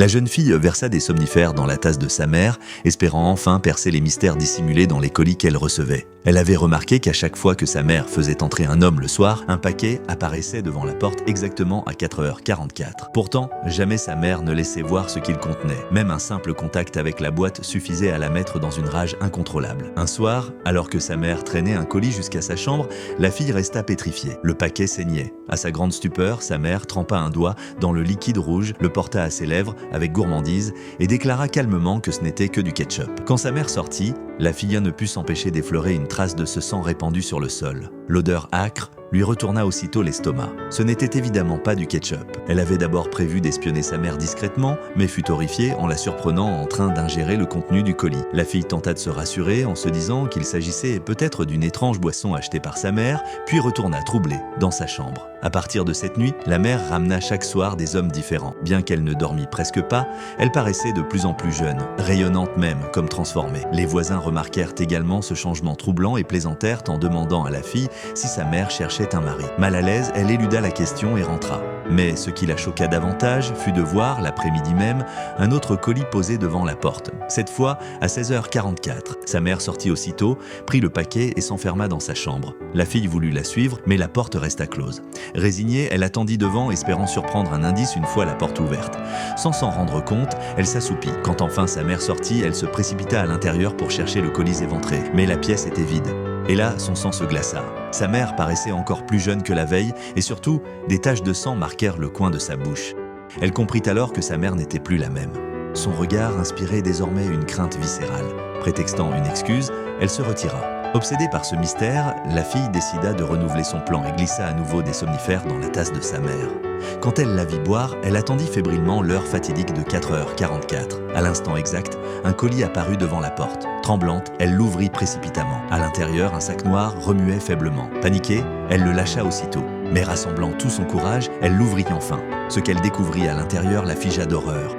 La jeune fille versa des somnifères dans la tasse de sa mère, espérant enfin percer les mystères dissimulés dans les colis qu'elle recevait. Elle avait remarqué qu'à chaque fois que sa mère faisait entrer un homme le soir, un paquet apparaissait devant la porte exactement à 4h44. Pourtant, jamais sa mère ne laissait voir ce qu'il contenait. Même un simple contact avec la boîte suffisait à la mettre dans une rage incontrôlable. Un soir, alors que sa mère traînait un colis jusqu'à sa chambre, la fille resta pétrifiée. Le paquet saignait. À sa grande stupeur, sa mère trempa un doigt dans le liquide rouge, le porta à ses lèvres avec gourmandise et déclara calmement que ce n'était que du ketchup. Quand sa mère sortit, la fille ne put s'empêcher d'effleurer une trace de ce sang répandu sur le sol. L'odeur âcre lui retourna aussitôt l'estomac. Ce n'était évidemment pas du ketchup. Elle avait d'abord prévu d'espionner sa mère discrètement, mais fut horrifiée en la surprenant en train d'ingérer le contenu du colis. La fille tenta de se rassurer en se disant qu'il s'agissait peut-être d'une étrange boisson achetée par sa mère, puis retourna troublée dans sa chambre. À partir de cette nuit, la mère ramena chaque soir des hommes différents. Bien qu'elle ne dormît presque pas, elle paraissait de plus en plus jeune, rayonnante même, comme transformée. Les voisins remarquèrent également ce changement troublant et plaisantèrent en demandant à la fille si sa mère cherchait un mari. Mal à l'aise, elle éluda la question et rentra. Mais ce qui la choqua davantage fut de voir, l'après-midi même, un autre colis posé devant la porte. Cette fois, à 16h44. Sa mère sortit aussitôt, prit le paquet et s'enferma dans sa chambre. La fille voulut la suivre, mais la porte resta close. Résignée, elle attendit devant, espérant surprendre un indice une fois la porte ouverte. Sans s'en rendre compte, elle s'assoupit. Quand enfin sa mère sortit, elle se précipita à l'intérieur pour chercher le colis éventré. Mais la pièce était vide. Et là, son sang se glaça. Sa mère paraissait encore plus jeune que la veille, et surtout, des taches de sang marquèrent le coin de sa bouche. Elle comprit alors que sa mère n'était plus la même. Son regard inspirait désormais une crainte viscérale. Prétextant une excuse, elle se retira. Obsédée par ce mystère, la fille décida de renouveler son plan et glissa à nouveau des somnifères dans la tasse de sa mère. Quand elle la vit boire, elle attendit fébrilement l'heure fatidique de 4h44. À l'instant exact, un colis apparut devant la porte. Tremblante, elle l'ouvrit précipitamment. À l'intérieur, un sac noir remuait faiblement. Paniquée, elle le lâcha aussitôt. Mais rassemblant tout son courage, elle l'ouvrit enfin. Ce qu'elle découvrit à l'intérieur la figea d'horreur.